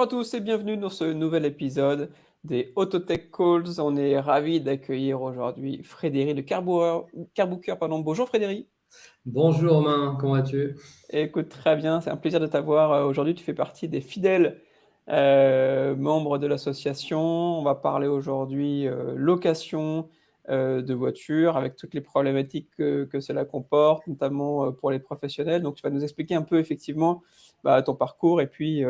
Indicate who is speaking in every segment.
Speaker 1: à tous et bienvenue dans ce nouvel épisode des Autotech Calls. On est ravis d'accueillir aujourd'hui Frédéric de Carbooker. Bonjour Frédéric.
Speaker 2: Bonjour Romain, comment vas-tu?
Speaker 1: Écoute, très bien, c'est un plaisir de t'avoir. Aujourd'hui, tu fais partie des fidèles membres de l'association. On va parler aujourd'hui location de voitures avec toutes les problématiques que cela comporte, notamment pour les professionnels. Donc, tu vas nous expliquer un peu effectivement ton parcours et puis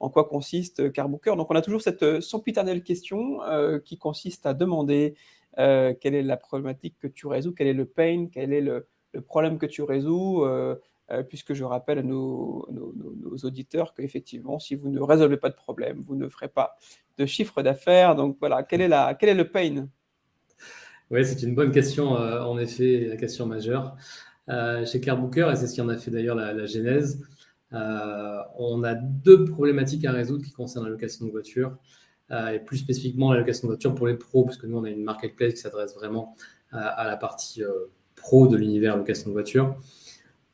Speaker 1: en quoi consiste Carbooker. Donc, on a toujours cette sempiternelle question qui consiste à demander quelle est la problématique que tu résous, quel est le pain, quel est le problème que tu résous. Puisque je rappelle à nos auditeurs qu'effectivement, si vous ne résolvez pas de problème, vous ne ferez pas de chiffre d'affaires. Donc voilà, quel est le pain?
Speaker 2: Oui, c'est une bonne question, en effet, la question majeure. Chez Carbooker, et c'est ce qui en a fait d'ailleurs la genèse, on a deux problématiques à résoudre qui concernent la location de voitures, et plus spécifiquement la location de voitures pour les pros, parce que nous, on a une marketplace qui s'adresse vraiment à la partie pro de l'univers location de voitures.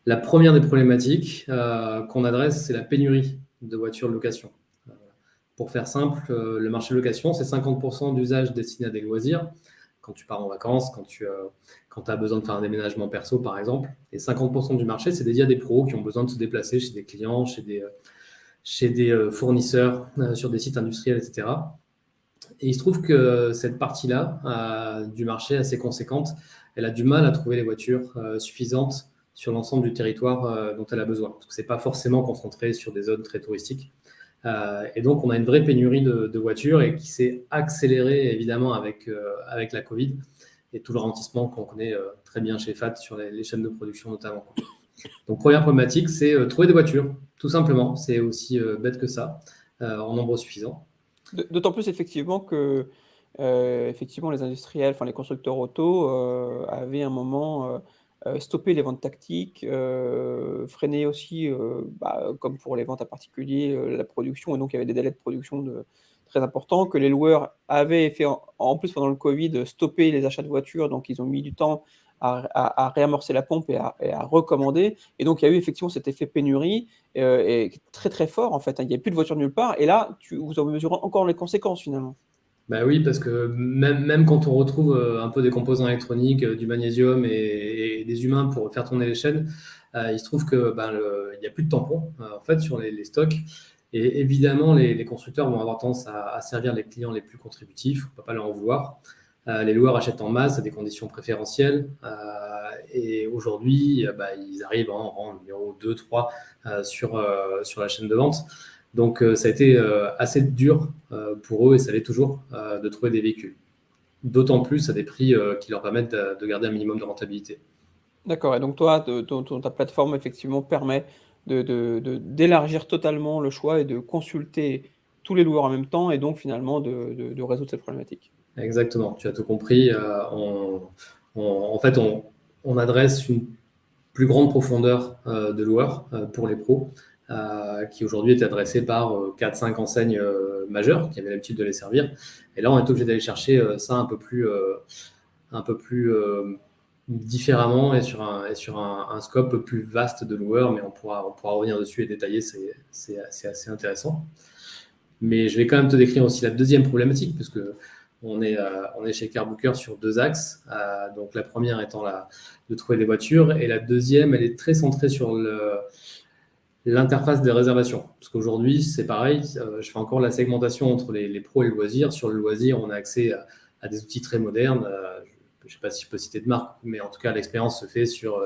Speaker 2: La première des problématiques qu'on adresse, c'est la pénurie de voitures de location. Pour faire simple, le marché de location, c'est 50% d'usage destiné à des loisirs, quand tu pars en vacances, quand tu as besoin de faire un déménagement perso, par exemple. Et 50% du marché, c'est dédié à des pros qui ont besoin de se déplacer chez des clients, chez des fournisseurs, sur des sites industriels, etc. Et il se trouve que cette partie-là du marché assez conséquente, elle a du mal à trouver les voitures suffisantes sur l'ensemble du territoire dont elle a besoin. Parce que ce n'est pas forcément concentré sur des zones très touristiques. Et donc, on a une vraie pénurie de voitures et qui s'est accélérée évidemment avec la Covid et tout le ralentissement qu'on connaît très bien chez FAT sur les chaînes de production notamment. Donc, première problématique, c'est trouver des voitures, tout simplement. C'est aussi bête que ça, en nombre suffisant.
Speaker 1: D'autant plus effectivement que effectivement, les industriels, enfin les constructeurs auto avaient un moment stoppé les ventes tactiques, freiné aussi, comme pour les ventes à particulier, la production. Et donc il y avait des délais de production très importants que les loueurs avaient fait en plus pendant le Covid, stopper les achats de voitures. Donc ils ont mis du temps à réamorcer la pompe et à recommander. Et donc il y a eu effectivement cet effet pénurie et très très fort en fait, hein. Il n'y a plus de voiture nulle part. Et là, vous en mesurez encore les conséquences finalement.
Speaker 2: Bah oui, parce que même quand on retrouve un peu des composants électroniques, du magnésium et des humains pour faire tourner les chaînes, il se trouve que il n'y a plus de tampons en fait sur les stocks. Et évidemment, les constructeurs vont avoir tendance à servir les clients les plus contributifs, on ne peut pas leur en vouloir. Les loueurs achètent en masse à des conditions préférentielles. Et aujourd'hui, ils arrivent en rang numéro 2, 3 sur la chaîne de vente. Donc, ça a été assez dur pour eux, et ça l'est toujours, de trouver des véhicules. D'autant plus à des prix qui leur permettent de garder un minimum de rentabilité.
Speaker 1: D'accord, et donc toi, ta plateforme effectivement permet d'élargir totalement le choix et de consulter tous les loueurs en même temps et donc finalement de résoudre cette problématique.
Speaker 2: Exactement, tu as tout compris. En fait, on adresse une plus grande profondeur de loueurs pour les pros, qui aujourd'hui est adressée par 4-5 enseignes majeures qui avaient l'habitude de les servir. Et là, on est obligé d'aller chercher ça un peu plus différemment et sur un scope plus vaste de loueurs, mais on pourra revenir dessus et détailler, c'est assez intéressant. Mais je vais quand même te décrire aussi la deuxième problématique, puisque on est chez Carbooker sur deux axes. Donc la première étant de trouver des voitures, et la deuxième, elle est très centrée sur l'interface des réservations. Parce qu'aujourd'hui, c'est pareil, je fais encore la segmentation entre les pros et le loisir. Sur le loisir, on a accès à des outils très modernes. Je ne sais pas si je peux citer de marque, mais en tout cas, l'expérience se fait sur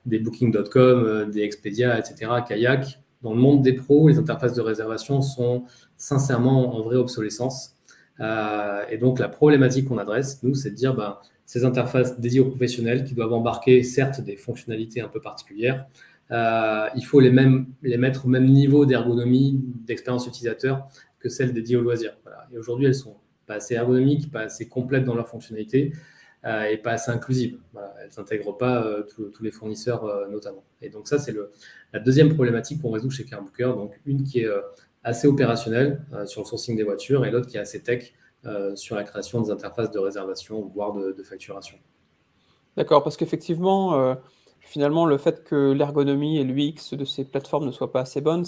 Speaker 2: des Booking.com, des Expedia, etc., Kayak. Dans le monde des pros, les interfaces de réservation sont sincèrement en vraie obsolescence. Et donc, la problématique qu'on adresse, nous, c'est de dire ces interfaces dédiées aux professionnels qui doivent embarquer, certes, des fonctionnalités un peu particulières. Il faut les mettre au même niveau d'ergonomie, d'expérience utilisateur que celles dédiées aux loisirs. Voilà. Et aujourd'hui, elles sont pas assez ergonomiques, pas assez complètes dans leurs fonctionnalités et pas assez inclusives. Voilà. Elles n'intègrent pas tous les fournisseurs notamment. Et donc ça, c'est la deuxième problématique qu'on résout chez Carbooker. Donc une qui est assez opérationnelle sur le sourcing des voitures et l'autre qui est assez tech sur la création des interfaces de réservation, voire de facturation.
Speaker 1: D'accord, parce qu'effectivement, finalement, le fait que l'ergonomie et l'UX de ces plateformes ne soient pas assez bonnes,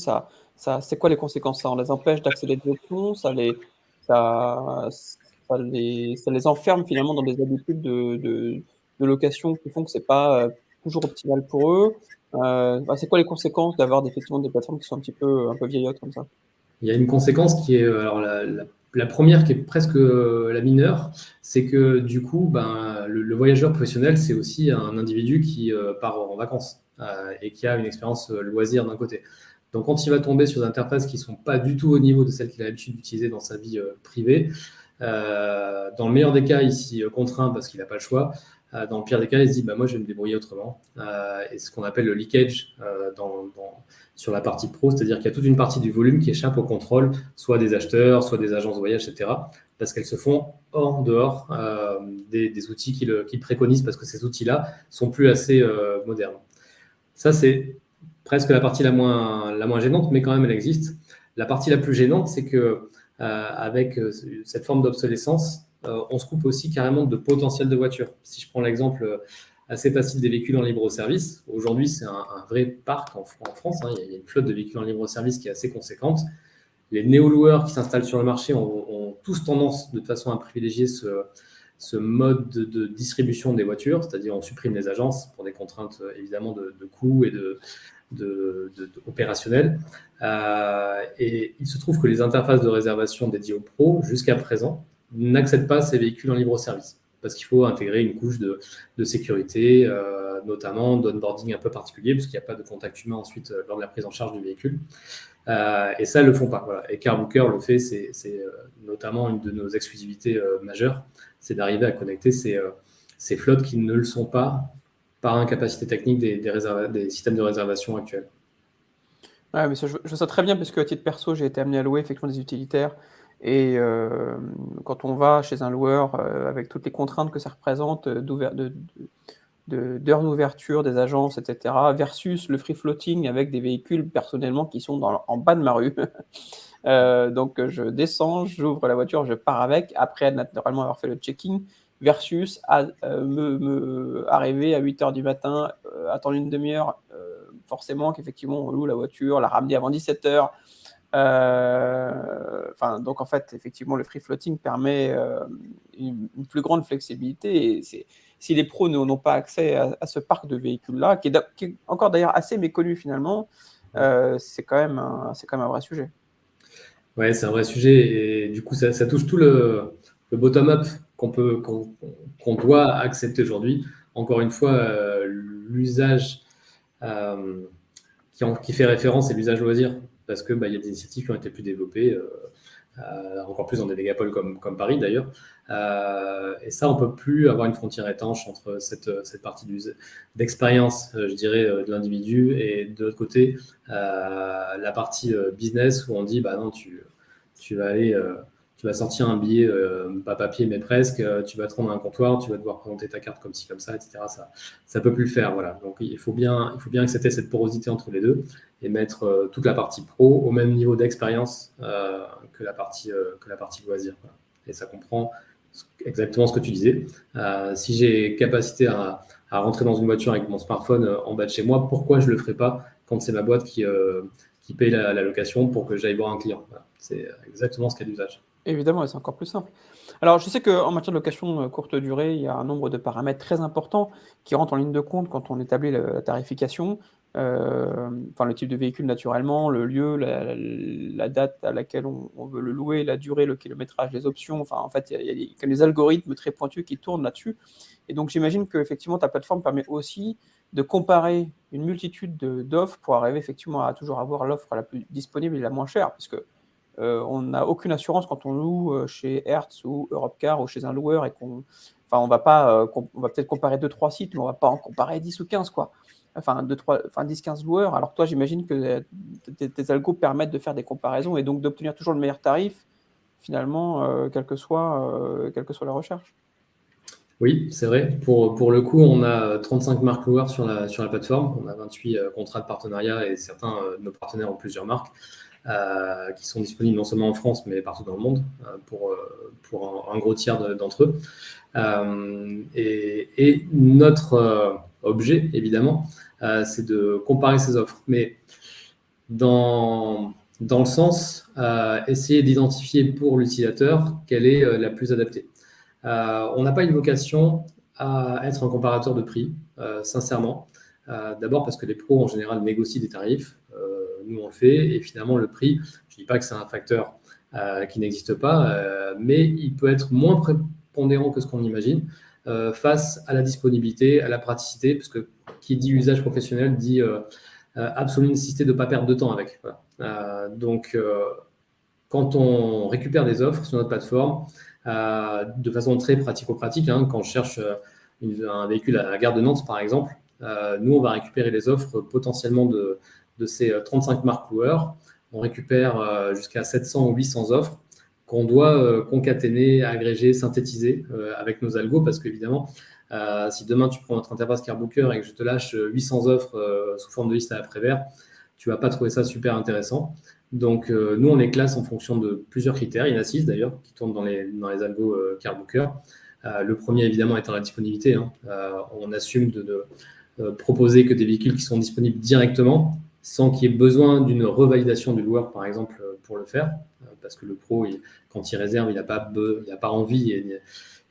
Speaker 1: c'est quoi les conséquences? Ça les empêche d'accéder des options, ça ça les enferme finalement dans des habitudes de location qui font que c'est pas, toujours optimal pour eux. Bah, c'est quoi les conséquences d'avoir effectivement des plateformes qui sont un peu vieillottes comme ça?
Speaker 2: Il y a une conséquence qui est, alors la première qui est presque la mineure, c'est que du coup, ben, le voyageur professionnel, c'est aussi un individu qui part en vacances et qui a une expérience loisir d'un côté. Donc, quand il va tomber sur des interfaces qui ne sont pas du tout au niveau de celles qu'il a l'habitude d'utiliser dans sa vie privée, dans le meilleur des cas, il s'y contraint parce qu'il n'a pas le choix. Dans le pire des cas, il se dit bah, moi, je vais me débrouiller autrement. Et ce qu'on appelle le leakage sur la partie pro, c'est-à-dire qu'il y a toute une partie du volume qui échappe au contrôle, soit des acheteurs, soit des agences de voyage, etc., parce qu'elles se font dehors des outils qu'ils préconisent, parce que ces outils-là sont plus assez modernes. Ça, c'est presque la partie la moins gênante, mais quand même, elle existe. La partie la plus gênante, c'est que avec cette forme d'obsolescence, on se coupe aussi carrément de potentiel de voiture. Si je prends l'exemple assez facile des véhicules en libre-service, aujourd'hui, c'est un vrai parc en France. Hein. Il y a une flotte de véhicules en libre-service qui est assez conséquente. Les néo-loueurs qui s'installent sur le marché ont tous tendance, de toute façon, à privilégier ce mode de distribution des voitures, c'est-à-dire on supprime les agences pour des contraintes évidemment de coûts et opérationnels. Et il se trouve que les interfaces de réservation dédiées aux pros, jusqu'à présent, n'accèdent pas à ces véhicules en libre-service parce qu'il faut intégrer une couche de sécurité, notamment d'onboarding un peu particulier, parce qu'il n'y a pas de contact humain ensuite lors de la prise en charge du véhicule. Et ça, ils ne le font pas. Voilà. Et CarBooker le fait, c'est notamment une de nos exclusivités majeures, c'est d'arriver à connecter ces flottes qui ne le sont pas par incapacité technique des systèmes de réservation actuels.
Speaker 1: Ouais, mais ça, je vois ça très bien parce qu'à titre perso, j'ai été amené à louer effectivement des utilitaires et quand on va chez un loueur, avec toutes les contraintes que ça représente, d'heures d'ouverture des agences et cetera, versus le free floating avec des véhicules personnellement qui sont en bas de ma rue. Donc je descends, j'ouvre la voiture, je pars avec, après naturellement avoir fait le checking, versus arriver à 8 heures du matin, attendre une demi-heure, forcément qu'effectivement on loue la voiture, la ramener avant 17 heures. Enfin, donc en fait, effectivement, le free floating permet une plus grande flexibilité. Et si les pros n'ont pas accès à ce parc de véhicules-là, qui est encore d'ailleurs assez méconnu finalement, c'est quand même un vrai sujet.
Speaker 2: Ouais, c'est un vrai sujet et du coup, ça touche tout le bottom-up qu'on doit accepter aujourd'hui. Encore une fois, l'usage qui fait référence, c'est l'usage loisir, parce que y a des initiatives qui ont été plus développées, encore plus dans des mégapoles comme Paris d'ailleurs. Et ça, on peut plus avoir une frontière étanche entre cette partie d'expérience, je dirais, de l'individu et de l'autre côté, la partie business où on dit, bah non, tu vas aller, tu vas sortir un billet, pas papier, mais presque, tu vas te rendre à un comptoir, tu vas devoir présenter ta carte comme ci, comme ça, etc. Ça peut plus le faire, voilà. Donc, il faut bien accepter cette porosité entre les deux et mettre toute la partie pro au même niveau d'expérience que la partie loisir. Voilà. Et ça comprend exactement ce que tu disais. Si j'ai capacité à rentrer dans une voiture avec mon smartphone en bas de chez moi, pourquoi je ne le ferais pas quand c'est ma boîte qui paye la location pour que j'aille voir un client? Voilà. C'est exactement ce cas d'usage.
Speaker 1: Évidemment, et c'est encore plus simple. Alors, je sais qu'en matière de location courte durée, il y a un nombre de paramètres très importants qui rentrent en ligne de compte quand on établit la tarification. Enfin, le type de véhicule naturellement, le lieu, la date à laquelle on veut le louer, la durée, le kilométrage, les options. Enfin, en fait, il y a des algorithmes très pointus qui tournent là-dessus. Et donc, j'imagine qu'effectivement, ta plateforme permet aussi de comparer une multitude d'offres pour arriver effectivement à toujours avoir l'offre la plus disponible et la moins chère, puisque on n'a aucune assurance quand on loue chez Hertz ou Europcar ou chez un loueur et enfin, on va pas, on va peut-être comparer 2-3 sites, mais on va pas en comparer 10 ou 15, quoi. Enfin, 10-15 loueurs. Alors toi, j'imagine que tes algos permettent de faire des comparaisons et donc d'obtenir toujours le meilleur tarif, finalement, quelle que soit la recherche.
Speaker 2: Oui, c'est vrai. Pour le coup, on a 35 marques loueurs sur la plateforme. On a 28 contrats de partenariat et certains de nos partenaires ont plusieurs marques qui sont disponibles non seulement en France, mais partout dans le monde pour un gros tiers d'entre eux. Et notre objet, évidemment, c'est de comparer ces offres. Mais dans le sens, essayer d'identifier pour l'utilisateur quelle est la plus adaptée. On n'a pas une vocation à être un comparateur de prix, sincèrement. D'abord parce que les pros, en général, négocient des tarifs. Nous, on le fait. Et finalement, le prix, je ne dis pas que c'est un facteur qui n'existe pas, mais il peut être moins prépondérant que ce qu'on imagine face à la disponibilité, à la praticité, parce que qui dit usage professionnel dit absolument nécessité de ne pas perdre de temps avec. Voilà. Donc, quand on récupère des offres sur notre plateforme, de façon très pratico-pratique, hein, quand je cherche un véhicule à la gare de Nantes, par exemple, nous, on va récupérer les offres potentiellement de ces 35 marques loueurs. On récupère jusqu'à 700 ou 800 offres qu'on doit concaténer, agréger, synthétiser avec nos algos, parce qu'évidemment, si demain tu prends notre interface CarBooker et que je te lâche 800 offres sous forme de liste à l'après-vert, tu ne vas pas trouver ça super intéressant. Donc, nous, on les classe en fonction de plusieurs critères. Il y en a 6 d'ailleurs qui tournent dans les algos CarBooker. Le premier, évidemment, étant la disponibilité. Hein. On assume de proposer que des véhicules qui sont disponibles directement, sans qu'il y ait besoin d'une revalidation du loueur, par exemple, pour le faire. Parce que le pro, quand il réserve, il n'a pas envie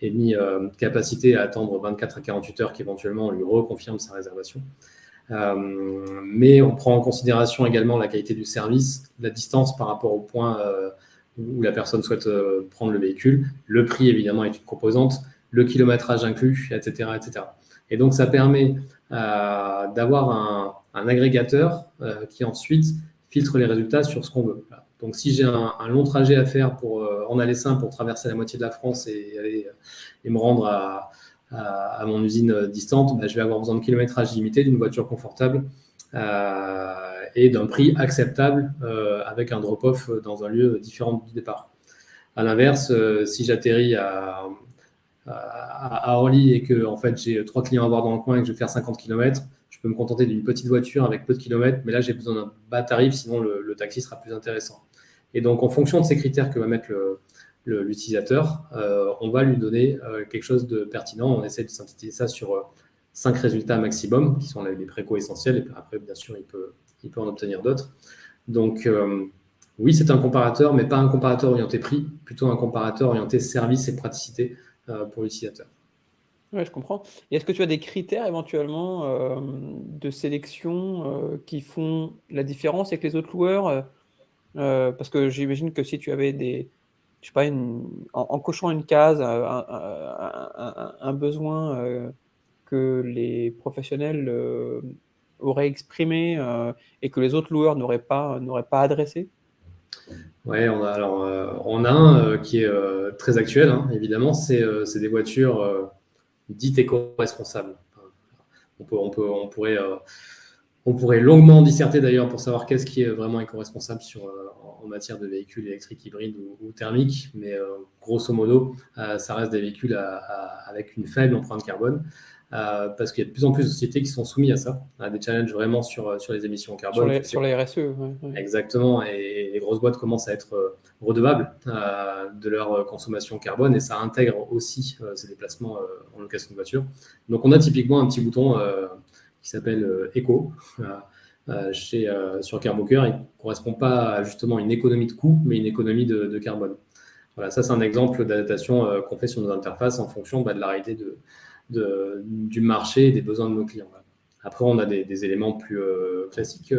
Speaker 2: et ni capacité à attendre 24 à 48 heures qu'éventuellement on lui reconfirme sa réservation. Mais on prend en considération également la qualité du service, la distance par rapport au point où la personne souhaite prendre le véhicule. Le prix, évidemment, est une composante, le kilométrage inclus, etc. etc. Et donc, ça permet d'avoir un agrégateur qui ensuite filtre les résultats sur ce qu'on veut. Voilà. Donc, si j'ai un long trajet à faire en aller simple pour traverser la moitié de la France et me rendre à mon usine distante, je vais avoir besoin de kilométrage limité, d'une voiture confortable et d'un prix acceptable avec un drop-off dans un lieu différent du départ. À l'inverse, si j'atterris à Orly et que en fait, j'ai 3 clients à voir dans le coin et que je vais faire 50 km, je peux me contenter d'une petite voiture avec peu de kilomètres, mais là, j'ai besoin d'un bas tarif, sinon le taxi sera plus intéressant. Et donc, en fonction de ces critères que va mettre l'utilisateur, on va lui donner quelque chose de pertinent. On essaie de synthétiser ça sur 5 résultats maximum, qui sont les préco essentiels. Et puis après, bien sûr, il peut en obtenir d'autres. Donc, oui, c'est un comparateur, mais pas un comparateur orienté prix, plutôt un comparateur orienté service et praticité pour l'utilisateur.
Speaker 1: Ouais, je comprends. Et est-ce que tu as des critères éventuellement de sélection qui font la différence avec les autres loueurs parce que j'imagine que si tu avais je sais pas, en cochant une case, un besoin que les professionnels auraient exprimé et que les autres loueurs n'auraient pas adressé?
Speaker 2: Oui, on a un qui est très actuel, hein, évidemment, c'est des voitures dites éco-responsables. On pourrait longuement disserter d'ailleurs pour savoir qu'est-ce qui est vraiment éco-responsable en matière de véhicules électriques, hybrides ou thermiques, mais grosso modo, ça reste des véhicules avec une faible empreinte carbone, parce qu'il y a de plus en plus de sociétés qui sont soumises à ça, à des challenges vraiment sur les émissions carbone.
Speaker 1: Sur les RSE, ouais.
Speaker 2: Exactement, et les grosses boîtes commencent à être redevables de leur consommation carbone, et ça intègre aussi ces déplacements en location de voiture. Donc on a typiquement un petit bouton qui s'appelle Eco sur CarBooker et qui ne correspond pas à justement une économie de coût, mais une économie de carbone. Voilà, ça c'est un exemple d'adaptation qu'on fait sur nos interfaces en fonction de la réalité du marché et des besoins de nos clients. Voilà. Après, on a des éléments plus classiques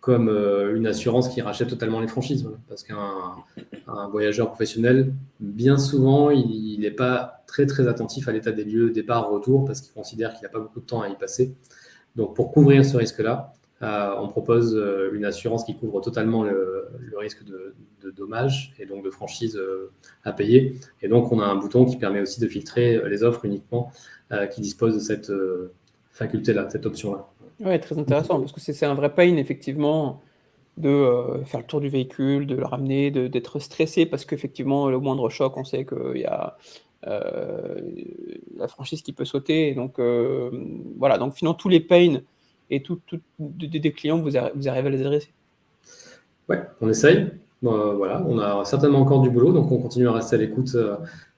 Speaker 2: comme une assurance qui rachète totalement les franchises. Voilà. Parce qu'un voyageur professionnel, bien souvent, il n'est pas très, très attentif à l'état des lieux, départ, retour, parce qu'il considère qu'il n'a pas beaucoup de temps à y passer. Donc, pour couvrir ce risque-là, on propose une assurance qui couvre totalement le risque de dommages et donc de franchise à payer. Et donc, on a un bouton qui permet aussi de filtrer les offres uniquement qui disposent de cette faculté-là, cette option-là.
Speaker 1: Ouais, très intéressant, parce que c'est un vrai pain, effectivement, de faire le tour du véhicule, de le ramener, d'être stressé, parce qu'effectivement, le moindre choc, on sait qu'il y a la franchise qui peut sauter. Et donc, voilà. Donc, finalement, tous les pains et des clients, vous arrivez à les adresser.
Speaker 2: Ouais, on essaye. Voilà, on a certainement encore du boulot, donc on continue à rester à l'écoute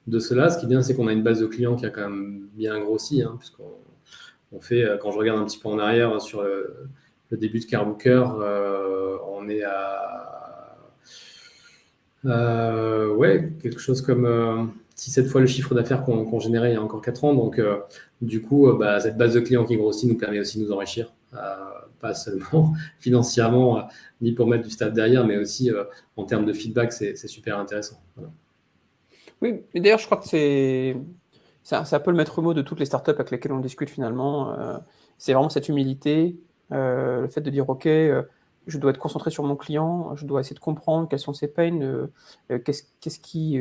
Speaker 2: de cela. Ce qui est bien, c'est qu'on a une base de clients qui a quand même bien grossi, hein, puisqu'on On fait, quand je regarde un petit peu en arrière sur le début de Carbooker, on est à ouais, quelque chose comme 6-7 fois le chiffre d'affaires qu'on générait il y a encore 4 ans. Donc, du coup, cette base de clients qui grossit nous permet aussi de nous enrichir, pas seulement financièrement, ni pour mettre du staff derrière, mais aussi en termes de feedback, c'est super intéressant. Voilà.
Speaker 1: Oui, et d'ailleurs, je crois que c'est un peu le maître mot de toutes les startups avec lesquelles on discute finalement. C'est vraiment cette humilité, le fait de dire: «OK, je dois être concentré sur mon client, je dois essayer de comprendre quels sont ses pains, qu'est-ce qui,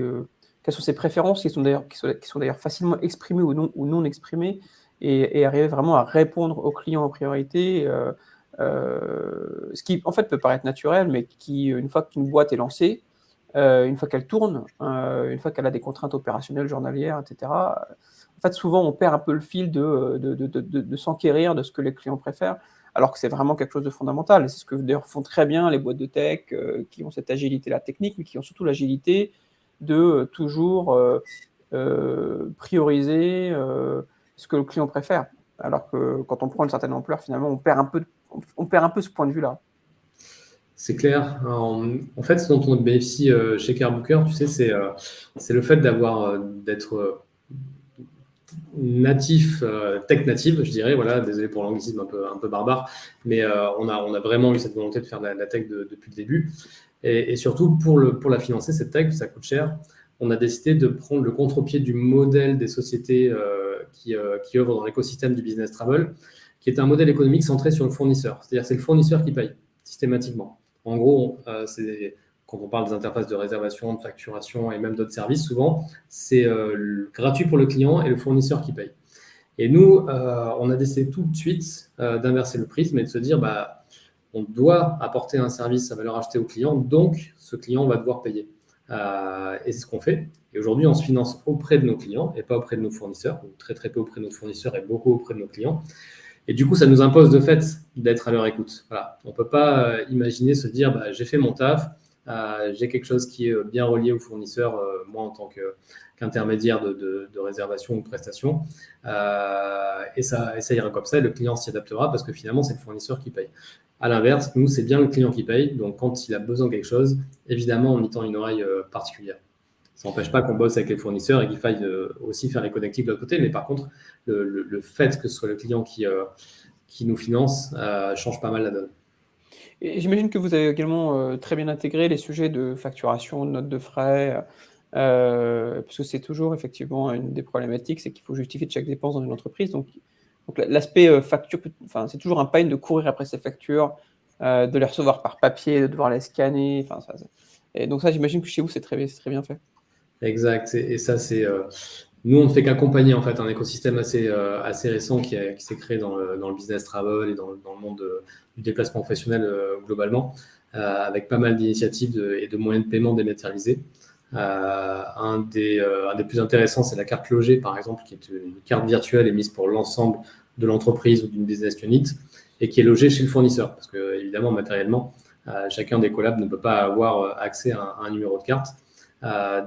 Speaker 1: quelles sont ses préférences qui sont d'ailleurs facilement exprimées ou non exprimées et arriver vraiment à répondre aux clients en priorité, ce qui en fait peut paraître naturel, mais qui, une fois qu'une boîte est lancée, une fois qu'elle tourne, une fois qu'elle a des contraintes opérationnelles journalières et cetera, en fait, souvent, on perd un peu le fil de s'enquérir de ce que les clients préfèrent, alors que c'est vraiment quelque chose de fondamental et c'est ce que d'ailleurs font très bien les boîtes de tech, qui ont cette agilité-là technique, mais qui ont surtout l'agilité de, toujours, prioriser, ce que le client préfère. Alors que quand on prend une certaine ampleur, finalement, on perd un peu ce point de vue-là.
Speaker 2: C'est clair. En fait, ce dont on bénéficie chez Carbooker, tu sais, c'est le fait d'être natif, tech native, je dirais. Voilà, désolé pour l'anglicisme un peu barbare, mais on a vraiment eu cette volonté de faire de la tech depuis le début. Et surtout, pour la financer, cette tech, ça coûte cher. On a décidé de prendre le contre-pied du modèle des sociétés qui œuvrent dans l'écosystème du business travel, qui est un modèle économique centré sur le fournisseur. C'est-à-dire que c'est le fournisseur qui paye systématiquement. En gros, quand on parle des interfaces de réservation, de facturation et même d'autres services, souvent, c'est gratuit pour le client et le fournisseur qui paye. Et nous, on a décidé tout de suite d'inverser le prisme et de se dire, on doit apporter un service à valeur ajoutée au client, donc ce client va devoir payer. Et c'est ce qu'on fait. Et aujourd'hui, on se finance auprès de nos clients et pas auprès de nos fournisseurs, ou très très peu auprès de nos fournisseurs et beaucoup auprès de nos clients. Et du coup, ça nous impose de fait d'être à leur écoute. Voilà. On ne peut pas imaginer se dire, j'ai fait mon taf, j'ai quelque chose qui est bien relié au fournisseur, moi en tant qu'intermédiaire de réservation ou de prestation, et ça ira comme ça, et le client s'y adaptera parce que finalement, c'est le fournisseur qui paye. À l'inverse, nous, c'est bien le client qui paye, donc quand il a besoin de quelque chose, évidemment, on y tend une oreille particulière. Ça n'empêche pas qu'on bosse avec les fournisseurs et qu'il faille aussi faire les connectiques de l'autre côté, mais par contre, le fait que ce soit le client qui nous finance change pas mal la donne.
Speaker 1: Et j'imagine que vous avez également, très bien intégré les sujets de facturation, de notes de frais, parce que c'est toujours effectivement une des problématiques, c'est qu'il faut justifier de chaque dépense dans une entreprise. Donc l'aspect, facture enfin, c'est toujours un pain de courir après ces factures, de les recevoir par papier, de devoir les scanner, enfin ça et donc ça, j'imagine que chez vous, c'est très bien fait.
Speaker 2: Exact. Et ça, nous, on ne fait qu'accompagner en fait un écosystème assez récent qui s'est créé dans le business travel et dans le monde du déplacement professionnel globalement, avec pas mal d'initiatives et de moyens de paiement dématérialisés. Un des plus intéressants, c'est la carte logée, par exemple, qui est une carte virtuelle émise pour l'ensemble de l'entreprise ou d'une business unit et qui est logée chez le fournisseur. Parce que, évidemment, matériellement, chacun des collabs ne peut pas avoir accès à un numéro de carte.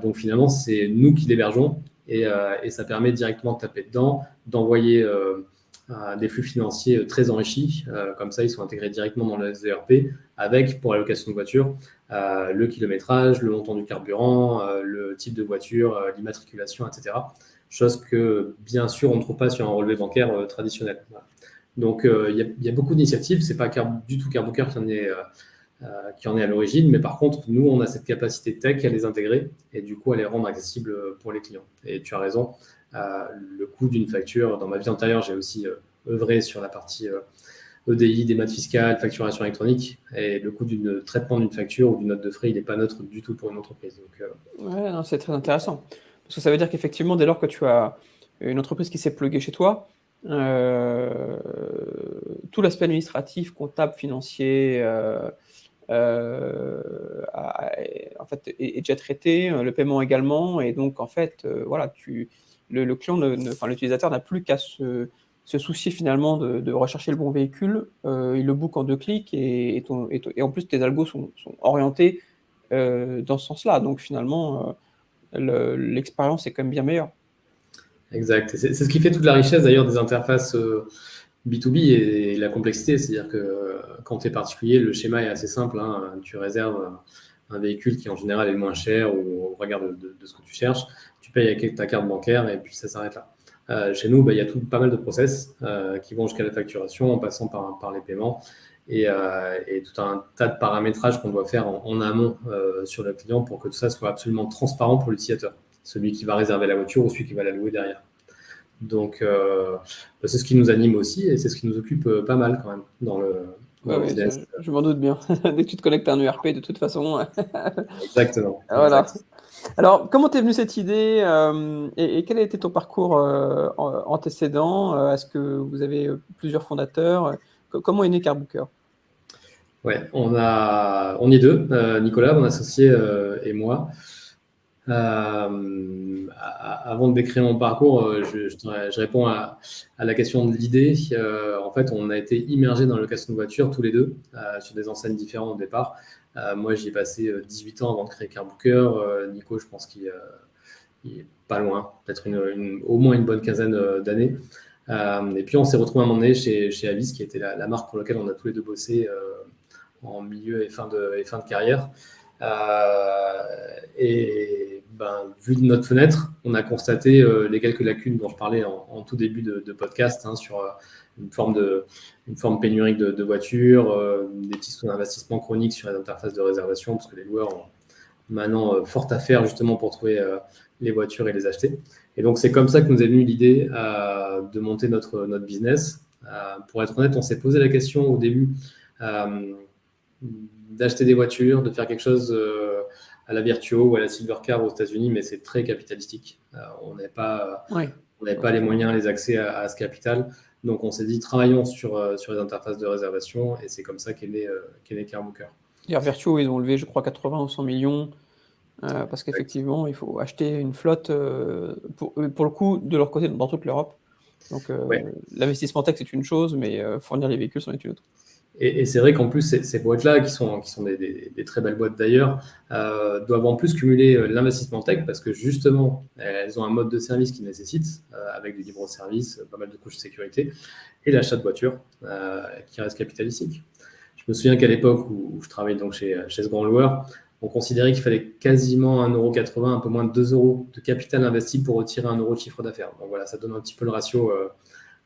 Speaker 2: Donc finalement, c'est nous qui l'hébergeons et ça permet directement de taper dedans, d'envoyer des flux financiers très enrichis. Comme ça, ils sont intégrés directement dans le ERP avec, pour la location de voiture, le kilométrage, le montant du carburant, le type de voiture, l'immatriculation, etc. Chose que, bien sûr, on ne trouve pas sur un relevé bancaire traditionnel. Voilà. Donc, il y a beaucoup d'initiatives. Ce n'est pas du tout Carbooker qui en est à l'origine, mais par contre, nous, on a cette capacité tech à les intégrer et du coup à les rendre accessibles pour les clients. Et tu as raison, le coût d'une facture, dans ma vie antérieure, j'ai aussi œuvré sur la partie EDI, des maths fiscales, facturation électronique, et le coût du traitement d'une facture ou d'une note de frais, il n'est pas neutre du tout pour une entreprise. Donc,
Speaker 1: Ouais, non, c'est très intéressant. Parce que ça veut dire qu'effectivement, dès lors que tu as une entreprise qui s'est pluguée chez toi, tout l'aspect administratif, comptable, financier, en fait, est déjà traité, le paiement également et donc en fait, voilà, le client enfin, l'utilisateur n'a plus qu'à se soucier finalement de rechercher le bon véhicule, il le book en 2 clics et en plus tes algos sont orientés, dans ce sens-là. Donc finalement, l'expérience est quand même bien meilleure.
Speaker 2: Exact. C'est ce qui fait toute la richesse d'ailleurs des interfaces B2B et la complexité. C'est-à-dire que quand tu es particulier, le schéma est assez simple, hein. Tu réserves un véhicule qui en général est le moins cher ou au regard de ce que tu cherches. Tu payes avec ta carte bancaire et puis ça s'arrête là. Chez nous, il y a pas mal de process qui vont jusqu'à la facturation en passant par les paiements et tout un tas de paramétrages qu'on doit faire en amont sur le client pour que tout ça soit absolument transparent pour l'utilisateur, celui qui va réserver la voiture ou celui qui va la louer derrière. Donc, c'est ce qui nous anime aussi et c'est ce qui nous occupe pas mal quand même dans
Speaker 1: Ouais,
Speaker 2: le
Speaker 1: ouais,
Speaker 2: business.
Speaker 1: je m'en doute bien. Dès que tu te connectes à un ERP, de toute façon,
Speaker 2: Exactement.
Speaker 1: voilà.
Speaker 2: Exact.
Speaker 1: Alors, comment t'es venue cette idée, et quel a été ton parcours, antécédent? Est-ce que vous avez, plusieurs fondateurs? Comment est né Carbooker?
Speaker 2: Ouais, on est deux, Nicolas, mon associé, et moi. Avant de décrire mon parcours, je réponds à la question de l'idée. En fait, on a été immergés dans la location de voitures tous les deux, sur des enseignes différentes au départ. Moi, j'y ai passé 18 ans avant de créer Carbooker. Nico, je pense qu'il est pas loin, peut-être au moins une bonne quinzaine d'années. Et puis, on s'est retrouvés à un moment donné chez Avis, qui était la marque pour laquelle on a tous les deux bossé en milieu et fin de carrière. Et vu de notre fenêtre, on a constaté les quelques lacunes dont je parlais en tout début de podcast, hein, sur une forme pénurique de voitures, des petits sous d'investissement chroniques sur les interfaces de réservation, parce que les loueurs ont maintenant fort à faire justement pour trouver les voitures et les acheter. Et donc, c'est comme ça que nous est venue l'idée de monter notre business. Pour être honnête, on s'est posé la question au début d'acheter des voitures, de faire quelque chose à la Virtuo ou à la Silvercar aux États-Unis, mais c'est très capitalistique. On n'avait pas,
Speaker 1: Oui.
Speaker 2: les moyens, les accès à ce capital. Donc, on s'est dit, travaillons sur les interfaces de réservation, et c'est comme ça qu'est né Carbooker.
Speaker 1: D'ailleurs, Vertuo, ils ont levé, je crois, 80 ou 100 millions, parce qu'effectivement, il faut acheter une flotte, pour le coup, de leur côté, dans toute l'Europe. Donc,
Speaker 2: Ouais.
Speaker 1: l'investissement tech, c'est une chose, mais fournir les véhicules, c'en est une autre.
Speaker 2: Et c'est vrai qu'en plus, ces boîtes-là, qui sont des très belles boîtes d'ailleurs, doivent en plus cumuler l'investissement tech parce que justement, elles ont un mode de service qui nécessite, avec des libre-service, pas mal de couches de sécurité, et l'achat de voitures qui reste capitalistique. Je me souviens qu'à l'époque où je travaillais donc chez ce grand loueur, on considérait qu'il fallait quasiment 1,80 €, un peu moins de 2 € de capital investi pour retirer 1 € de chiffre d'affaires. Donc voilà, ça donne un petit peu le ratio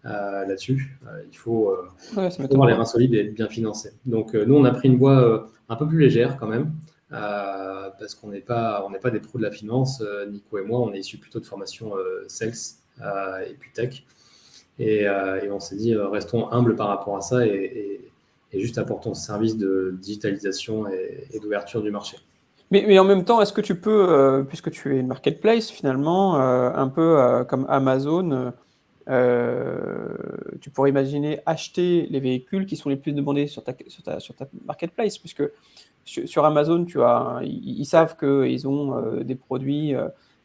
Speaker 2: là-dessus. Il faut
Speaker 1: Ouais, ça
Speaker 2: avoir
Speaker 1: m'étonne
Speaker 2: les
Speaker 1: pas.
Speaker 2: reins solides et être bien financé. Donc, nous, on a pris une voie un peu plus légère quand même, parce qu'on n'est pas des pros de la finance. Nico et moi, on est issus plutôt de formation sales et puis tech. Et on s'est dit, restons humbles par rapport à ça et juste apportons ce service de digitalisation et d'ouverture du marché.
Speaker 1: Mais en même temps, est-ce que tu peux, puisque tu es une marketplace finalement, un peu comme Amazon, tu pourrais imaginer acheter les véhicules qui sont les plus demandés sur ta marketplace, puisque sur Amazon, ils savent qu'ils ont des produits,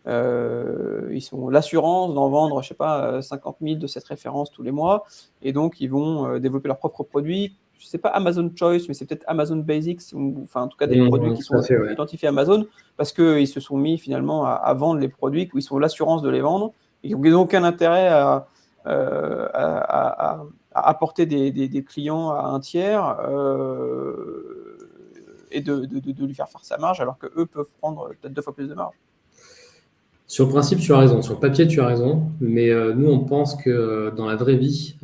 Speaker 1: ils ont l'assurance d'en vendre, je sais pas, 50 000 de cette référence tous les mois, et donc ils vont développer leurs propres produits. Je sais pas Amazon Choice, mais c'est peut-être Amazon Basics, ou enfin en tout cas des produits qui
Speaker 2: Tout à
Speaker 1: sont
Speaker 2: fait, ouais.
Speaker 1: identifiés Amazon, parce qu'ils se sont mis finalement à vendre les produits, où ils sont l'assurance de les vendre, et ils n'ont aucun intérêt à apporter des clients à un tiers, et de lui faire sa marge, alors qu'eux peuvent prendre peut-être 2 fois plus de marge.
Speaker 2: Sur le principe, tu as raison. Sur le papier, tu as raison. Mais nous, on pense que dans la vraie vie,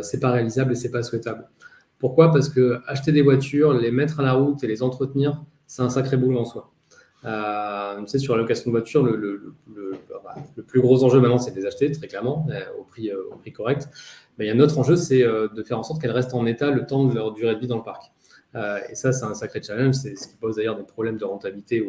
Speaker 2: c'est pas réalisable et c'est pas souhaitable. Pourquoi? Parce que acheter des voitures, les mettre à la route et les entretenir, c'est un sacré boulot en soi. Tu sais, sur la location de voiture, le plus gros enjeu maintenant, c'est de les acheter, très clairement, au prix correct. Mais il y a un autre enjeu, c'est de faire en sorte qu'elles restent en état le temps de leur durée de vie dans le parc. Et ça, c'est un sacré challenge. C'est ce qui pose d'ailleurs des problèmes de rentabilité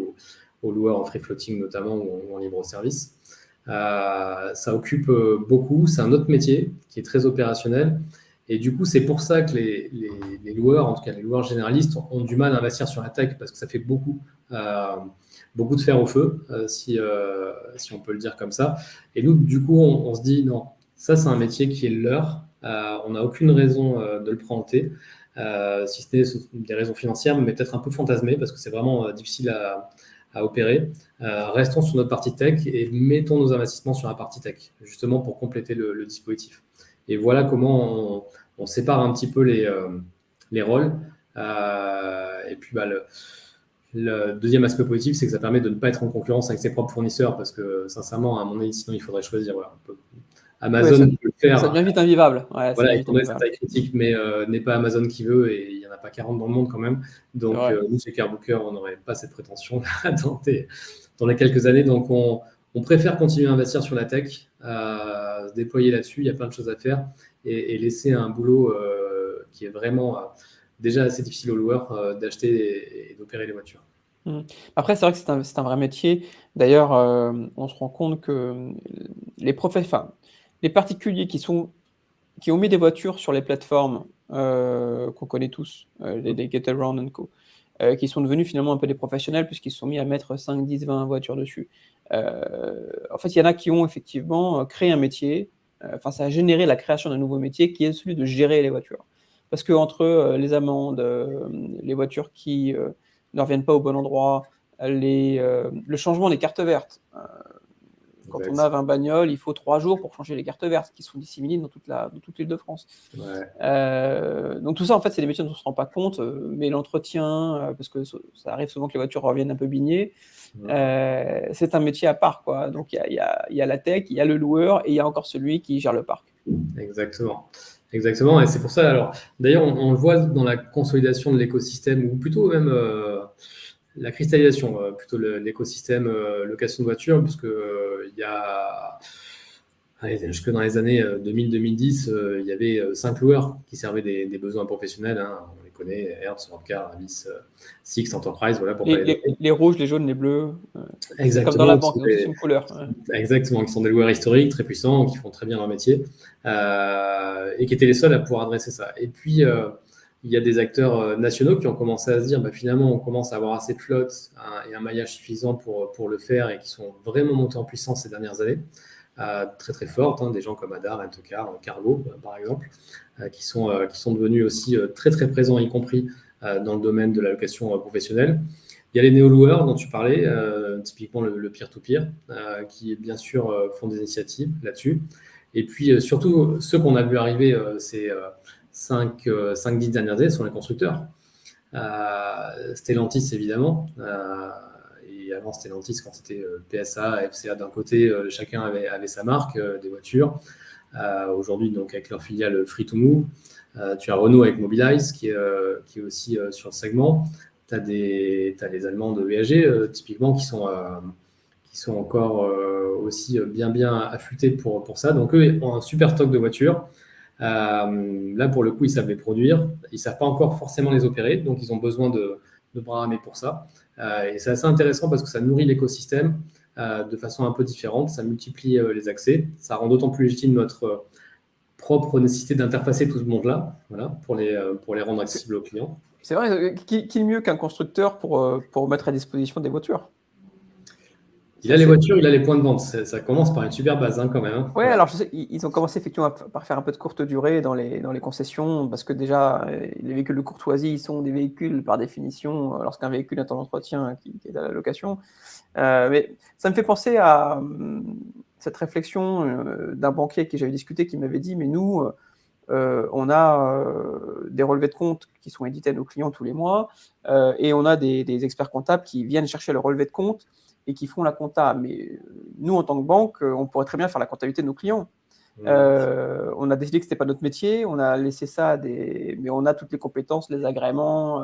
Speaker 2: aux loueurs en free floating notamment ou en libre service. Ça occupe beaucoup. C'est un autre métier qui est très opérationnel. Et du coup, c'est pour ça que les loueurs, en tout cas les loueurs généralistes, ont du mal à investir sur la tech parce que ça fait beaucoup de fer au feu, si on peut le dire comme ça. Et nous, du coup, on se dit non, ça c'est un métier qui est leur. On n'a aucune raison de le présenter, si ce n'est des raisons financières, mais peut-être un peu fantasmées parce que c'est vraiment difficile à opérer. Restons sur notre partie tech et mettons nos investissements sur la partie tech, justement pour compléter le dispositif. Et voilà comment on sépare un petit peu les rôles. Et puis, le deuxième aspect positif, c'est que ça permet de ne pas être en concurrence avec ses propres fournisseurs, parce que sincèrement, à mon avis, sinon il faudrait choisir. Voilà,
Speaker 1: Ouais,
Speaker 2: Amazon peut le
Speaker 1: ça
Speaker 2: faire,
Speaker 1: devient vite invivable. Ouais, ça
Speaker 2: voilà,
Speaker 1: devient
Speaker 2: il
Speaker 1: vite
Speaker 2: connaît sa
Speaker 1: invivable.
Speaker 2: taille critique, mais n'est pas Amazon qui veut, et il n'y en a pas 40 dans le monde quand même.
Speaker 1: C'est
Speaker 2: Donc,
Speaker 1: vrai.
Speaker 2: nous, chez Carbooker, on n'aurait pas cette prétention dans les quelques années. Donc, on préfère continuer à investir sur la tech, se déployer là-dessus. Il y a plein de choses à faire, et laisser un boulot qui est vraiment déjà assez difficile aux loueurs d'acheter et d'opérer les voitures.
Speaker 1: Mmh. Après, c'est vrai que c'est un vrai métier. D'ailleurs, on se rend compte que, les particuliers qui ont mis des voitures sur les plateformes, qu'on connaît tous, les Getaround et co, qui sont devenus finalement un peu des professionnels puisqu'ils se sont mis à mettre 5, 10, 20 voitures dessus. En fait, il y en a qui ont effectivement, créé un métier, enfin ça a généré la création d'un nouveau métier qui est celui de gérer les voitures. Parce qu'entre, les amendes, les voitures qui, ne reviennent pas au bon endroit, le changement des cartes vertes. Quand on
Speaker 2: Exact.
Speaker 1: a 20 bagnoles, il faut 3 jours pour changer les cartes vertes qui sont disséminées dans toute l'Île-de-France.
Speaker 2: Ouais.
Speaker 1: Donc tout ça, en fait, c'est des métiers dont on ne se rend pas compte, mais l'entretien, parce que ça arrive souvent que les voitures reviennent un peu bignées, c'est un métier à part, quoi. Donc il y a la tech, il y a le loueur et il y a encore celui qui gère le parc.
Speaker 2: Exactement. Exactement. Et c'est pour ça, alors, d'ailleurs, on le voit dans la consolidation de l'écosystème, ou plutôt même la cristallisation, plutôt l'écosystème location de voitures, puisque il y a, allez, jusque dans les années 2000-2010, il y avait 5 loueurs qui servaient des besoins professionnels, hein. On les connaît, Hertz, Europcar, Avis, Sixt, Enterprise, voilà, pour pas les nommer.
Speaker 1: Les rouges, les jaunes, les bleus, c'est comme dans la
Speaker 2: Exactement,
Speaker 1: banque, ils ont tous une couleur. Ouais.
Speaker 2: exactement, qui sont des loueurs historiques, très puissants, qui font très bien leur métier, et qui étaient les seuls à pouvoir adresser ça. Et puis, il y a des acteurs nationaux qui ont commencé à se dire, finalement, on commence à avoir assez de flotte, hein, et un maillage suffisant pour le faire, et qui sont vraiment montés en puissance ces dernières années, très très fortes, hein, des gens comme Adar, Entocar, Cargo, par exemple, qui sont devenus aussi très très présents, y compris dans le domaine de la location professionnelle. Il y a les néo-loueurs dont tu parlais, typiquement le peer-to-peer, qui bien sûr font des initiatives là-dessus. Et puis surtout, ceux qu'on a vu arriver ces 5-10 dernières années sont les constructeurs. Stellantis, évidemment. Et avant Stellantis, quand c'était PSA, FCA d'un côté, chacun avait sa marque, des voitures. Aujourd'hui, donc avec leur filiale Free2Move, tu as Renault avec Mobilize qui est aussi sur le segment. Tu as les Allemands de VAG, typiquement, qui sont encore aussi bien affûtés pour ça. Donc, eux ont un super stock de voitures. Là, pour le coup, ils savent les produire. Ils ne savent pas encore forcément les opérer. Donc, ils ont besoin de bras armés pour ça. Et c'est assez intéressant parce que ça nourrit l'écosystème de façon un peu différente. Ça multiplie les accès. Ça rend d'autant plus légitime notre propre nécessité d'interfacer tout ce monde-là, voilà, pour les rendre accessibles aux clients.
Speaker 1: C'est vrai, qui est mieux qu'un constructeur pour mettre à disposition des voitures?
Speaker 2: Il a les voitures, il a les points de vente. Ça commence par une super base, hein, quand même, hein.
Speaker 1: Ouais,
Speaker 2: Voilà.
Speaker 1: alors je sais, ils ont commencé effectivement par faire un peu de courte durée dans les concessions, parce que déjà, les véhicules de courtoisie, ils sont des véhicules par définition, lorsqu'un véhicule est en entretien, qui est à la location. Mais ça me fait penser à cette réflexion d'un banquier avec qui j'avais discuté, qui m'avait dit, mais nous, on a des relevés de compte qui sont édités à nos clients tous les mois, et on a des experts comptables qui viennent chercher le relevé de compte et qui font la compta. Mais nous, en tant que banque, on pourrait très bien faire la comptabilité de nos clients. On a décidé que ce n'était pas notre métier, on a laissé ça mais on a toutes les compétences, les agréments,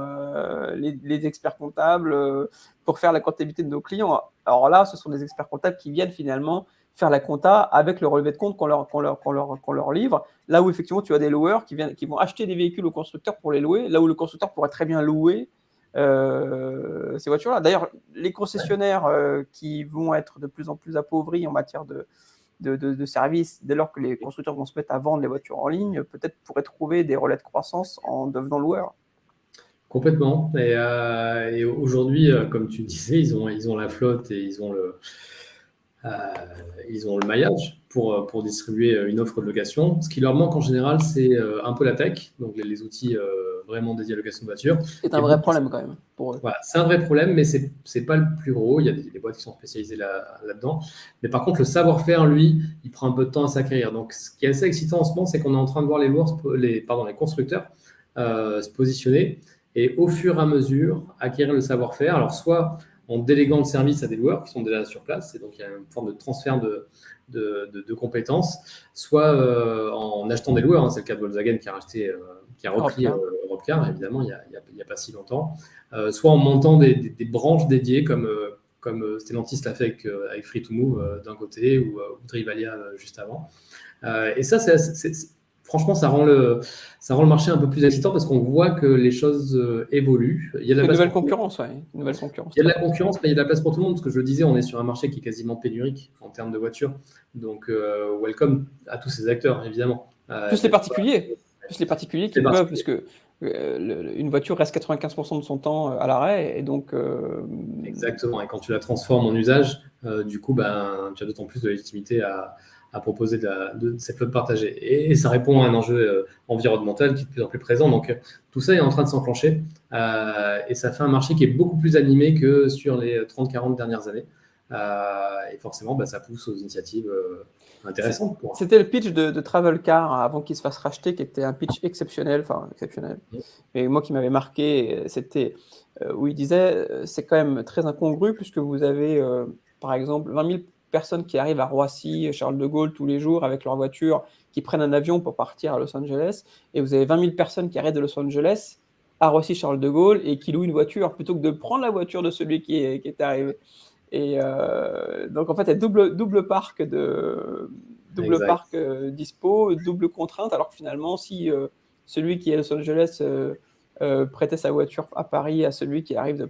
Speaker 1: les experts comptables pour faire la comptabilité de nos clients. Alors là, ce sont des experts comptables qui viennent finalement faire la compta avec le relevé de compte qu'on leur livre. Là où effectivement tu as des loueurs qui vont acheter des véhicules au constructeur pour les louer, là où le constructeur pourrait très bien louer ces voitures-là. D'ailleurs, les concessionnaires qui vont être de plus en plus appauvris en matière de services, dès lors que les constructeurs vont se mettre à vendre les voitures en ligne, peut-être pourraient trouver des relais de croissance en devenant loueurs.
Speaker 2: Complètement. Et aujourd'hui, comme tu disais, ils ont la flotte et ils ont le maillage pour distribuer une offre de location. Ce qui leur manque en général, c'est un peu la tech, donc les outils vraiment dédiés à la location de voitures.
Speaker 1: C'est un vrai problème quand même pour eux.
Speaker 2: Voilà, c'est un vrai problème, mais c'est pas le plus gros. Il y a des boîtes qui sont spécialisées là-dedans. Mais par contre, le savoir-faire, lui, il prend un peu de temps à s'acquérir. Donc, ce qui est assez excitant en ce moment, c'est qu'on est en train de voir les constructeurs se positionner et au fur et à mesure acquérir le savoir-faire. Alors, soit en déléguant le service à des loueurs qui sont déjà sur place, et donc il y a une forme de transfert de compétences, soit en achetant des loueurs. C'est le cas de Volkswagen qui a repris Europcar, évidemment, il n'y a pas si longtemps. Soit en montant des branches dédiées comme Stellantis l'a fait avec Free2Move d'un côté ou Drivalia juste avant. Et ça, franchement, ça rend le marché un peu plus excitant parce qu'on voit que les choses évoluent. Il y a de la
Speaker 1: Une
Speaker 2: place
Speaker 1: nouvelle
Speaker 2: pour
Speaker 1: concurrence, ouais. Une nouvelle concurrence.
Speaker 2: il y a de la concurrence, mais il y a de la place pour tout le monde, parce que je le disais, on est sur un marché qui est quasiment pénurique en termes de voitures. Donc, welcome à tous ces acteurs, évidemment.
Speaker 1: Plus les particuliers. Plus les particuliers qui
Speaker 2: Les
Speaker 1: peuvent,
Speaker 2: particuliers.
Speaker 1: parce que une voiture reste 95% de son temps à l'arrêt, et donc...
Speaker 2: Exactement, et quand tu la transformes en usage, du coup, tu as d'autant plus de légitimité à proposer de cette flotte partagée. Et ça répond à un enjeu environnemental qui est de plus en plus présent. Donc, tout ça est en train de s'enclencher, et ça fait un marché qui est beaucoup plus animé que sur les 30-40 dernières années. Et forcément, ça pousse aux initiatives intéressantes.
Speaker 1: C'était le pitch de Travelcar avant qu'il se fasse racheter, qui était un pitch exceptionnel. Mais moi qui m'avait marqué, c'était où il disait c'est quand même très incongru puisque vous avez par exemple 20 000 personnes qui arrivent à Roissy, Charles de Gaulle tous les jours avec leur voiture, qui prennent un avion pour partir à Los Angeles, et vous avez 20 000 personnes qui arrêtent de Los Angeles à Roissy, Charles de Gaulle, et qui louent une voiture plutôt que de prendre la voiture de celui qui est arrivé. Et donc en fait, il y a double parc dispo, double contrainte, alors que finalement, si celui qui est à Los Angeles prêtait sa voiture à Paris à celui qui arrive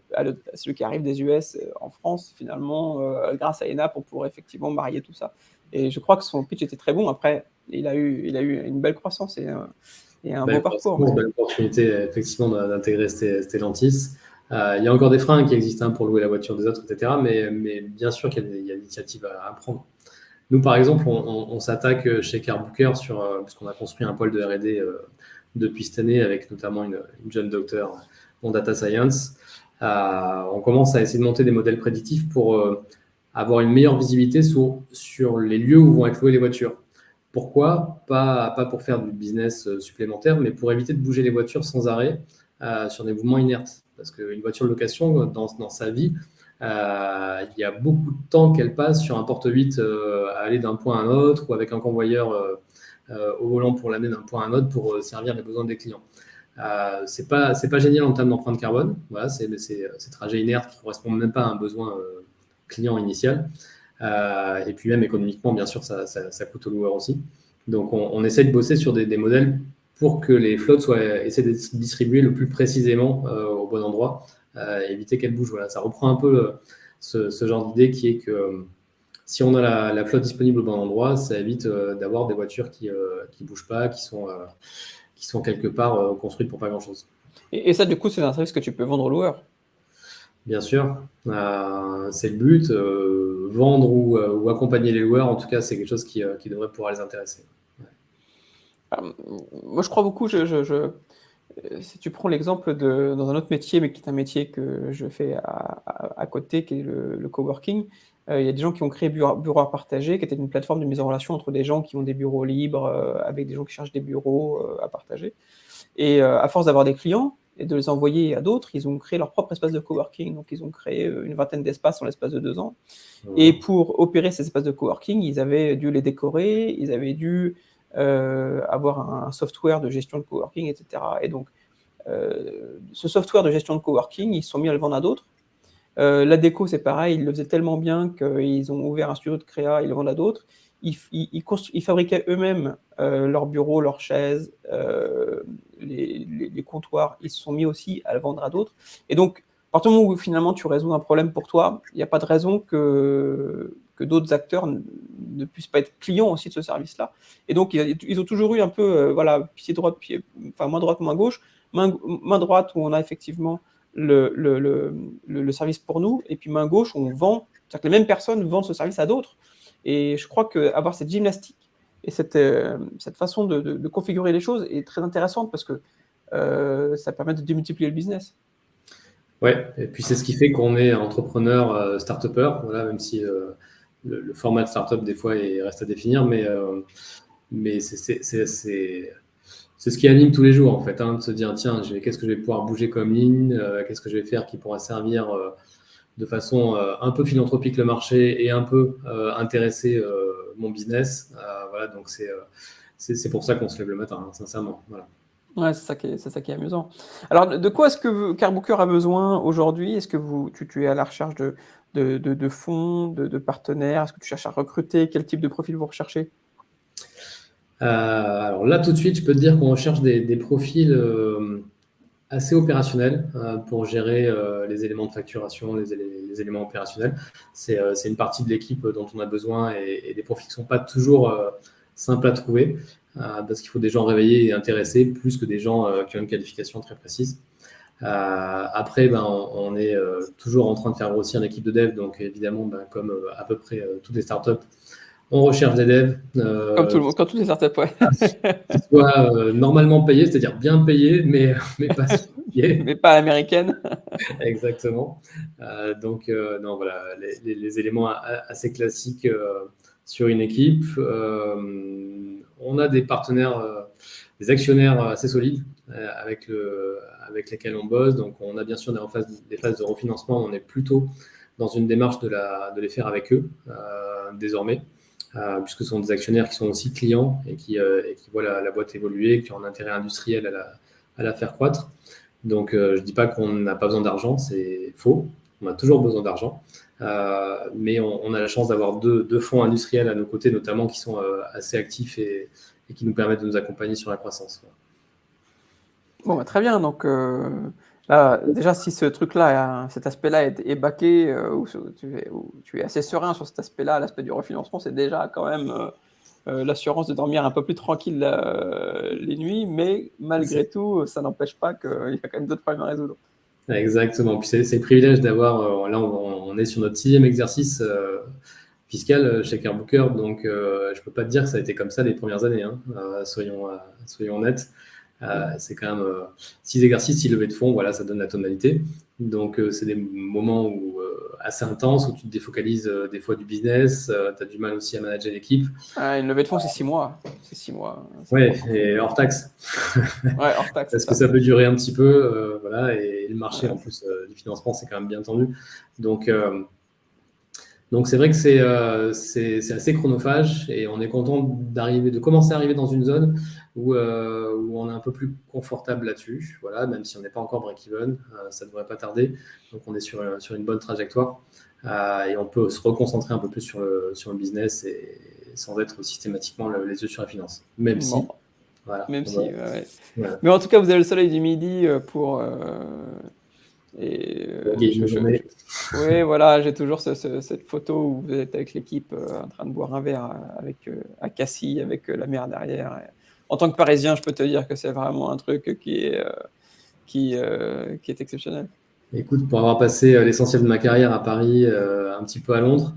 Speaker 1: des US en France, finalement, grâce à ENAP, on pourrait effectivement marier tout ça. Et je crois que son pitch était très bon. Après, il a eu une belle croissance et un beau parcours.
Speaker 2: Une belle opportunité, effectivement, d'intégrer Stellantis. Il y a encore des freins qui existent pour louer la voiture des autres, etc. Mais bien sûr qu'il y a des initiatives à prendre. Nous, par exemple, on s'attaque chez CarBooker puisqu'on a construit un pôle de R&D depuis cette année avec notamment une jeune docteure en data science. On commence à essayer de monter des modèles prédictifs pour avoir une meilleure visibilité sur les lieux où vont être louées les voitures. Pourquoi ? Pas pour faire du business supplémentaire, mais pour éviter de bouger les voitures sans arrêt sur des mouvements inertes. Parce qu'une voiture de location, dans sa vie, il y a beaucoup de temps qu'elle passe sur un porte-8 à aller d'un point à un autre ou avec un convoyeur au volant pour l'amener d'un point à un autre pour servir les besoins des clients. C'est pas génial en termes d'empreinte carbone. Voilà, c'est trajets inertes qui ne correspondent même pas à un besoin client initial. Et puis même économiquement, bien sûr, ça coûte au loueur aussi. Donc, on essaie de bosser sur des modèles pour que les flottes essaient de se distribuer le plus précisément au bon endroit, éviter qu'elles bougent. Voilà, ça reprend un peu ce genre d'idée qui est que si on a la flotte disponible au bon endroit, ça évite d'avoir des voitures qui bougent pas, qui sont quelque part construites pour pas grand-chose.
Speaker 1: Et ça, du coup, c'est un service que tu peux vendre aux loueurs.
Speaker 2: Bien sûr, c'est le but. Vendre ou accompagner les loueurs, en tout cas, c'est quelque chose qui devrait pouvoir les intéresser. Ouais.
Speaker 1: Moi, je crois beaucoup. Si tu prends l'exemple dans un autre métier, mais qui est un métier que je fais à côté, qui est le coworking, il y a des gens qui ont créé Bureau à partager, qui était une plateforme de mise en relation entre des gens qui ont des bureaux libres, avec des gens qui cherchent des bureaux à partager. Et à force d'avoir des clients et de les envoyer à d'autres, ils ont créé leur propre espace de coworking. Donc, ils ont créé une vingtaine d'espaces en l'espace de 2 ans. Et pour opérer ces espaces de coworking, ils avaient dû les décorer, ils avaient dû avoir un software de gestion de coworking, etc. Et donc, ce software de gestion de coworking, ils se sont mis à le vendre à d'autres. La déco, c'est pareil, ils le faisaient tellement bien qu'ils ont ouvert un studio de créa, ils le vendent à d'autres. Ils fabriquaient eux-mêmes leurs bureaux, leurs chaises, les comptoirs. Ils se sont mis aussi à le vendre à d'autres. Et donc, à partir du moment où finalement tu résous un problème pour toi, il n'y a pas de raison que d'autres acteurs ne puissent pas être clients aussi de ce service-là. Et donc, ils ont toujours eu un peu, pied droit, main droite, main gauche. Main droite où on a effectivement le service pour nous, et puis main gauche, on vend, c'est-à-dire que les mêmes personnes vendent ce service à d'autres. Et je crois qu'avoir cette gymnastique et cette façon de configurer les choses est très intéressante parce que ça permet de démultiplier le business.
Speaker 2: Ouais, et puis c'est ce qui fait qu'on est entrepreneur, start-upper, voilà, même si le format de start-up des fois reste à définir, mais c'est ce qui anime tous les jours en fait, hein, de se dire tiens, qu'est-ce que je vais pouvoir bouger comme ligne, qu'est-ce que je vais faire qui pourra servir de façon un peu philanthropique le marché et un peu intéresser mon business. Voilà, donc c'est pour ça qu'on se lève le matin, hein, sincèrement. Voilà.
Speaker 1: Ouais, c'est ça qui est amusant. Alors, de quoi est-ce que Carbooker a besoin aujourd'hui? Est-ce que tu es à la recherche de fonds, de partenaires? Est-ce que tu cherches à recruter? Quel type de profil vous recherchez?
Speaker 2: Alors là, tout de suite, je peux te dire qu'on recherche des profils assez opérationnels pour gérer les éléments de facturation, les éléments opérationnels. C'est une partie de l'équipe dont on a besoin et des profils qui ne sont pas toujours simples à trouver parce qu'il faut des gens réveillés et intéressés plus que des gens qui ont une qualification très précise. Après, on est toujours en train de faire grossir une équipe de dev, donc évidemment, comme à peu près toutes les startups, on recherche des devs.
Speaker 1: Comme tout le monde, comme toutes les startups, ouais.
Speaker 2: Qui soient normalement payés, c'est-à-dire bien payés, mais pas sous-payés.
Speaker 1: Mais pas américaine.
Speaker 2: Exactement. Donc, non, voilà, les éléments assez classiques sur une équipe. On a des partenaires, des actionnaires assez solides avec lesquels on bosse. Donc, on a bien sûr des phases de refinancement. On est plutôt dans une démarche de les faire avec eux désormais. Puisque ce sont des actionnaires qui sont aussi clients et qui voient la boîte évoluer, qui ont un intérêt industriel à la faire croître. Donc, je ne dis pas qu'on n'a pas besoin d'argent, c'est faux. On a toujours besoin d'argent. Mais on a la chance d'avoir deux fonds industriels à nos côtés, notamment, qui sont assez actifs et qui nous permettent de nous accompagner sur la croissance.
Speaker 1: Bon, très bien. Donc, là, déjà, si ce truc-là, cet aspect-là est baqué, ou tu es assez serein sur cet aspect-là, l'aspect du refinancement, c'est déjà quand même l'assurance de dormir un peu plus tranquille les nuits, mais malgré tout, ça n'empêche pas qu'il y a quand même d'autres problèmes à résoudre.
Speaker 2: Exactement. Puis c'est le privilège d'avoir, là, on est sur notre 6e exercice fiscal chez Carbooker, donc je ne peux pas te dire que ça a été comme ça les premières années, hein. Soyons honnêtes. C'est quand même 6 exercices, 6 levées de fonds, voilà, ça donne la tonalité. Donc, c'est des moments assez intenses où tu te défocalises des fois du business, tu as du mal aussi à manager l'équipe.
Speaker 1: Une levée de fonds, c'est 6 mois. C'est 6 mois.
Speaker 2: Ouais, et hors taxe.
Speaker 1: Ouais, hors taxe.
Speaker 2: Parce que ça peut durer un petit peu, voilà, et le marché en plus du financement, c'est quand même bien tendu. Donc c'est vrai que c'est assez chronophage et on est content de commencer à arriver dans une zone où on est un peu plus confortable là-dessus. Voilà, même si on n'est pas encore break-even, ça ne devrait pas tarder. Donc on est sur une bonne trajectoire et on peut se reconcentrer un peu plus sur le business et sans être systématiquement les yeux sur la finance. Même si. Voilà,
Speaker 1: même si, ouais.
Speaker 2: Voilà.
Speaker 1: Mais en tout cas, vous avez le soleil du midi pour. Oui, voilà, j'ai toujours cette photo où vous êtes avec l'équipe en train de boire un verre à Cassis, avec la mer derrière. Et en tant que Parisien, je peux te dire que c'est vraiment un truc qui est exceptionnel.
Speaker 2: Écoute, pour avoir passé l'essentiel de ma carrière à Paris, un petit peu à Londres,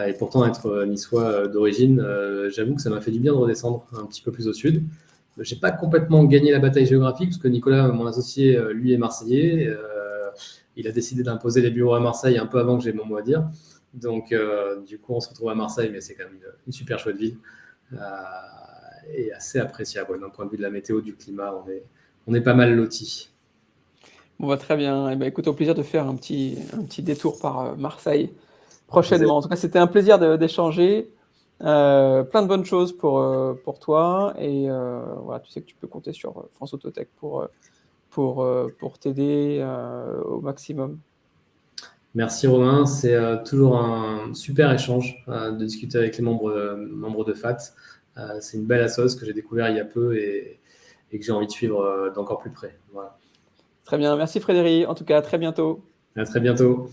Speaker 2: et pourtant être niçois d'origine, j'avoue que ça m'a fait du bien de redescendre un petit peu plus au sud. Je n'ai pas complètement gagné la bataille géographique, parce que Nicolas, mon associé, lui est marseillais. Il a décidé d'imposer les bureaux à Marseille un peu avant que j'ai mon mot à dire. Donc, du coup, on se retrouve à Marseille, mais c'est quand même une super chouette ville et assez appréciable. D'un point de vue de la météo, du climat, on est pas mal lotis.
Speaker 1: Bon, très bien. Eh ben, écoute, au plaisir de faire un petit détour par Marseille prochainement. En tout cas, c'était un plaisir d'échanger. Plein de bonnes choses pour toi. Et voilà, tu sais que tu peux compter sur France Autotech pour t'aider au maximum.
Speaker 2: Merci Romain, c'est toujours un super échange de discuter avec les membres de FAT. C'est une belle assoce que j'ai découvert il y a peu et que j'ai envie de suivre d'encore plus près. Voilà.
Speaker 1: Très bien, merci Frédéric. En tout cas, à très bientôt.
Speaker 2: À très bientôt.